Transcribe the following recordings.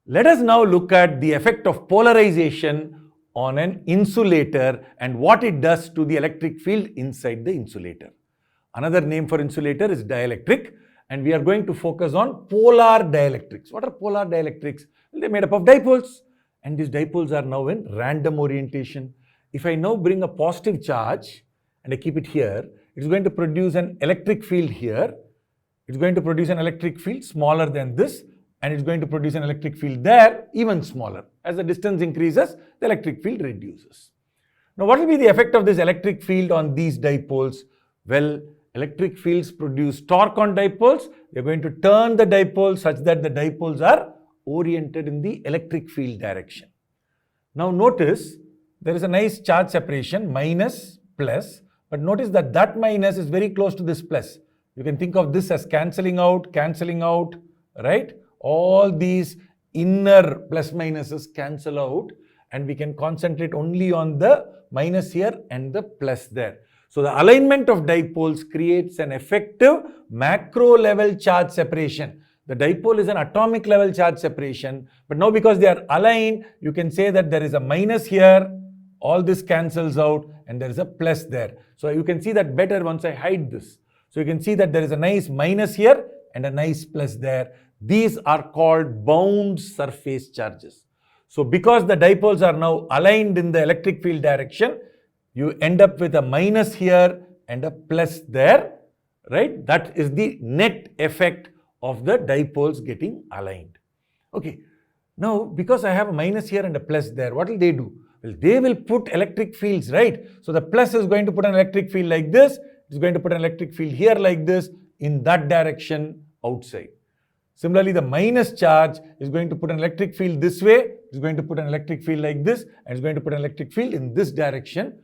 Let us now look at the effect of polarization on an insulator and what it does to the electric field inside the insulator. Another name for insulator is dielectric, and we are going to focus on polar dielectrics. What are polar dielectrics? Well, they're made up of dipoles, and these dipoles are now in random orientation. If I now bring a positive charge and I keep it here, it's going to produce an electric field here. It's going to produce an electric field smaller than this, and it's going to produce an electric field there even smaller. As the distance increases, the electric field reduces. Now, what will be the effect of this electric field on these dipoles? Well, electric fields produce torque on dipoles. They're going to turn the dipoles such that the dipoles are oriented in the electric field direction. Now, notice there is a nice charge separation, minus, plus, but notice that that minus is very close to this plus. You can think of this as cancelling out, right? All these inner plus minuses cancel out, and we can concentrate only on the minus here and the plus there. So the alignment of dipoles creates an effective macro level charge separation. The dipole is an atomic level charge separation, but now because they are aligned, you can say that there is a minus here, all this cancels out, and there is a plus there. So you can see that better once I hide this. So you can see that there is a nice minus here and a nice plus there. These are called bound surface charges. So because the dipoles are now aligned in the electric field direction, you end up with a minus here and a plus there, right? That is the net effect of the dipoles getting aligned. Okay, now because I have a minus here and a plus there, what will they do? Well, they will put electric fields, right? So the plus is going to put an electric field like this, it's going to put an electric field here like this, in that direction outside. Similarly, the minus charge is going to put an electric field this way, it's going to put an electric field like this, and it's going to put an electric field in this direction.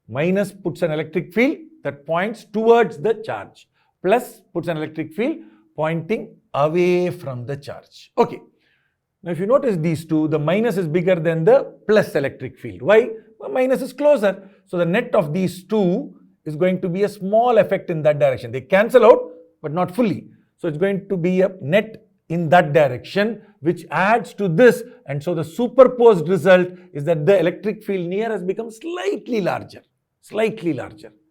Minus puts an electric field that points towards the charge. Plus puts an electric field pointing away from the charge. Okay. Now if you notice these two, the minus is bigger than the plus electric field. Why? Well, minus is closer. So the net of these two is going to be a small effect in that direction. They cancel out, but not fully. So it's going to be a net in that direction, which adds to this. And so the superposed result is that the electric field near has become slightly larger,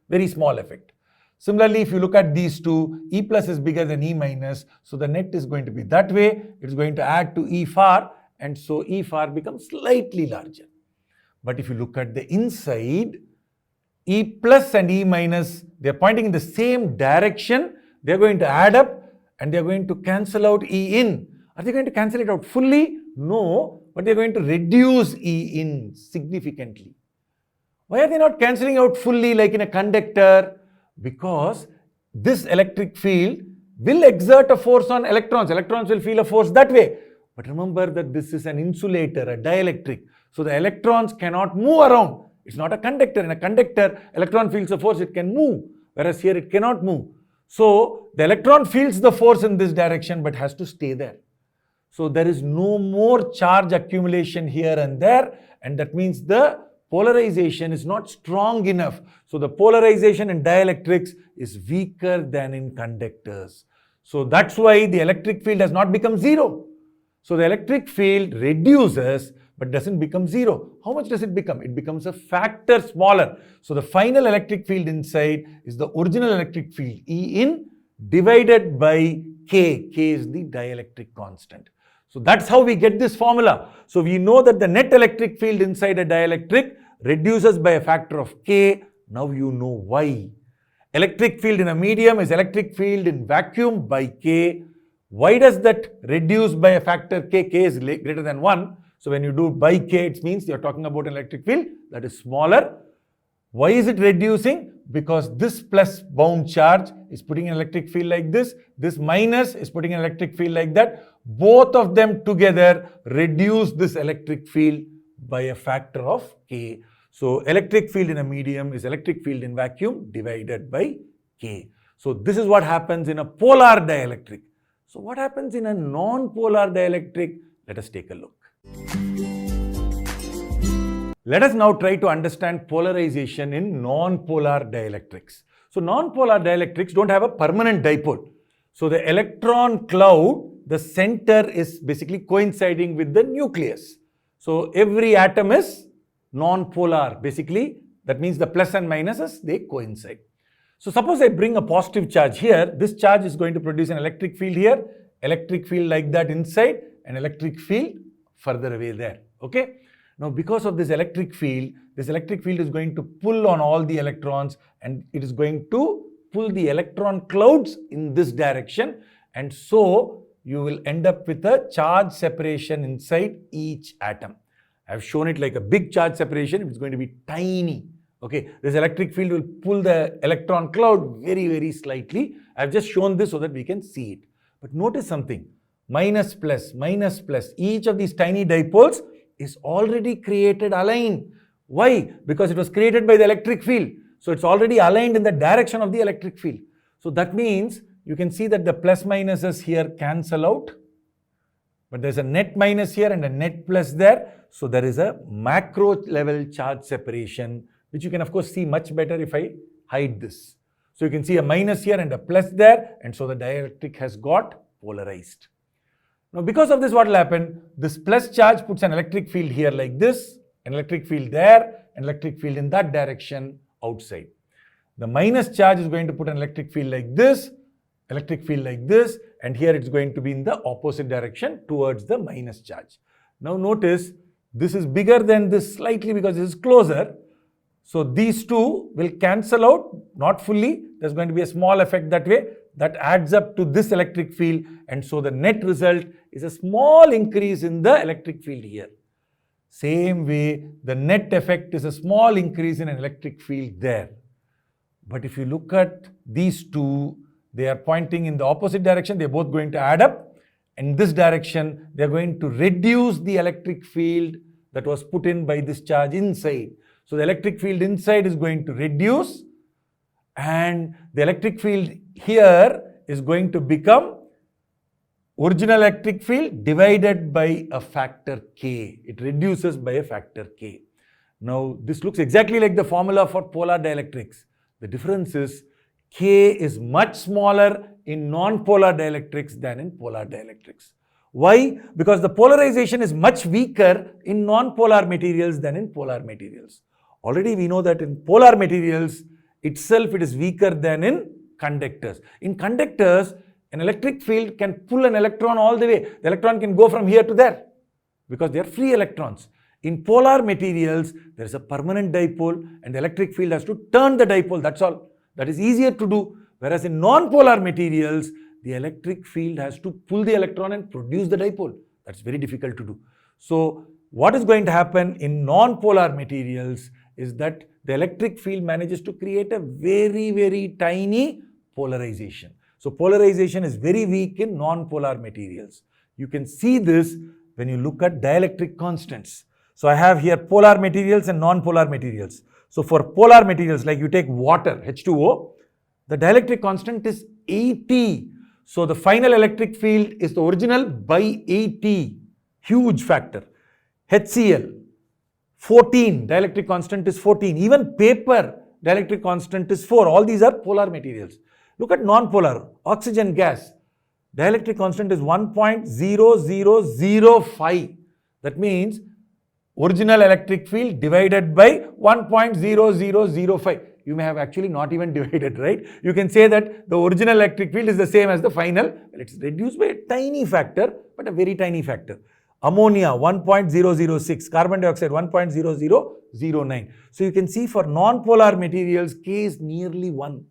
very small effect. Similarly, if you look at these two, E plus is bigger than E minus. So the net is going to be that way. It's going to add to E far. And so E far becomes slightly larger. But if you look at the inside, E plus and E minus, they're pointing in the same direction. They're going to add up and they're going to cancel out E in. Are they going to cancel it out fully? No, but they're going to reduce E in significantly. Why are they not cancelling out fully like in a conductor? Because this electric field will exert a force on electrons. Electrons will feel a force that way. But remember that this is an insulator, a dielectric. So the electrons cannot move around. It's not a conductor. In a conductor, electron feels a force, it can move. Whereas here it cannot move. So the electron feels the force in this direction but has to stay there. So there is no more charge accumulation here and there, and that means the polarization is not strong enough. So the polarization in dielectrics is weaker than in conductors. So that's why the electric field has not become zero. So the electric field reduces but doesn't become zero. How much does it become? It becomes a factor smaller. So the final electric field inside is the original electric field E in divided by K. K is the dielectric constant. So that's how we get this formula. So we know that the net electric field inside a dielectric reduces by a factor of K. Now you know why. Electric field in a medium is electric field in vacuum by K. Why does that reduce by a factor K? K is greater than 1. So when you do by K, it means you're talking about an electric field that is smaller. Why is it reducing? Because this plus bound charge is putting an electric field like this. This minus is putting an electric field like that. Both of them together reduce this electric field by a factor of K. So electric field in a medium is electric field in vacuum divided by K. So this is what happens in a polar dielectric. So what happens in a non-polar dielectric? Let us take a look. Let us now try to understand polarization in non-polar dielectrics. So non-polar dielectrics don't have a permanent dipole. So the electron cloud the center is basically coinciding with the nucleus. So every atom is non-polar. Basically, that means the plus and minuses, they coincide. So suppose I bring a positive charge here. This charge is going to produce an electric field here, electric field like that inside, and electric field further away there. Okay. Now, because of this electric field is going to pull on all the electrons, and it is going to pull the electron clouds in this direction, and so you will end up with a charge separation inside each atom. I have shown it like a big charge separation. It's going to be tiny. Okay, this electric field will pull the electron cloud very, very slightly. I have just shown this so that we can see it. But notice something, minus plus, each of these tiny dipoles is already created aligned. Why? Because it was created by the electric field. So it's already aligned in the direction of the electric field. So that means you can see that the plus minuses here cancel out. But there's a net minus here and a net plus there. So there is a macro level charge separation, which you can of course see much better if I hide this. So you can see a minus here and a plus there, and so the dielectric has got polarized. Now because of this, what will happen? This plus charge puts an electric field here like this, an electric field there, an electric field in that direction outside. The minus charge is going to put an electric field like this, electric field like this, and here it's going to be in the opposite direction towards the minus charge. Now notice this is bigger than this slightly because this is closer. So these two will cancel out, not fully. There's going to be a small effect that way. That adds up to this electric field, and so the net result is a small increase in the electric field here. Same way, the net effect is a small increase in an electric field there. But if you look at these two, they are pointing in the opposite direction. They're both going to add up. In this direction, they're going to reduce the electric field that was put in by this charge inside. So the electric field inside is going to reduce, and the electric field here is going to become original electric field divided by a factor K. It reduces by a factor K. Now this looks exactly like the formula for polar dielectrics. The difference is K is much smaller in non-polar dielectrics than in polar dielectrics. Why? Because the polarization is much weaker in non-polar materials than in polar materials. Already we know that in polar materials itself it is weaker than in conductors. In conductors, an electric field can pull an electron all the way. The electron can go from here to there because they are free electrons. In polar materials, there is a permanent dipole and the electric field has to turn the dipole, that's all. That is easier to do. Whereas in non-polar materials, the electric field has to pull the electron and produce the dipole. That's very difficult to do. So what is going to happen in non-polar materials is that the electric field manages to create a very, very tiny polarization. So polarization is very weak in non-polar materials. You can see this when you look at dielectric constants. So I have here polar materials and non-polar materials. So for polar materials, like you take water, H2O, the dielectric constant is 80. So the final electric field is the original by 80, huge factor. HCl, 14, dielectric constant is 14. Even paper, dielectric constant is 4. All these are polar materials. Look at non-polar, oxygen gas, dielectric constant is 1.0005. That means original electric field divided by 1.0005. You may have actually not even divided, right? You can say that the original electric field is the same as the final. Well, it's reduced by a tiny factor, but a very tiny factor. Ammonia 1.006, carbon dioxide 1.0009. So you can see for non-polar materials, K is nearly 1.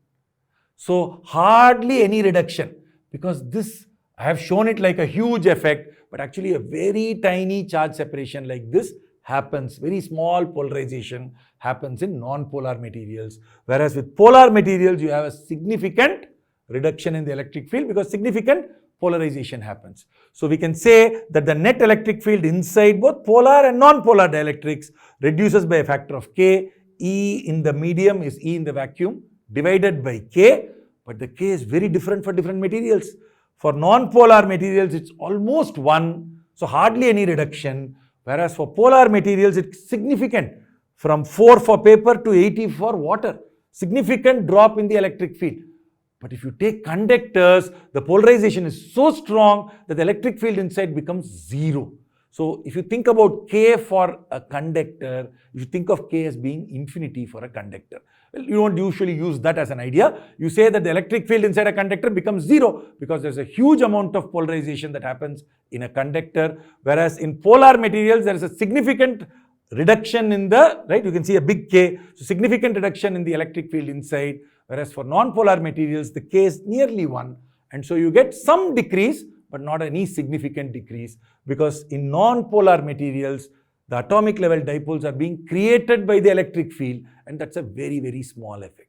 So hardly any reduction, because this, I have shown it like a huge effect, but actually a very tiny charge separation like this happens, very small polarization happens in non-polar materials. Whereas with polar materials, you have a significant reduction in the electric field because significant polarization happens. So we can say that the net electric field inside both polar and non-polar dielectrics reduces by a factor of K. E in the medium is E in the vacuum divided by K, but the K is very different for different materials. For non-polar materials, it's almost 1, so hardly any reduction. Whereas for polar materials, it's significant, from 4 for paper to 80 for water. Significant drop in the electric field. But if you take conductors, the polarization is so strong that the electric field inside becomes zero. So if you think about K for a conductor, you think of K as being infinity for a conductor. Well, you don't usually use that as an idea. You say that the electric field inside a conductor becomes zero because there's a huge amount of polarization that happens in a conductor. Whereas in polar materials, there is a significant reduction in the, right, you can see a big K, so significant reduction in the electric field inside. Whereas for non-polar materials, the K is nearly 1. And so you get some decrease, but not any significant decrease, because in non-polar materials, the atomic level dipoles are being created by the electric field, and that's a very, very small effect.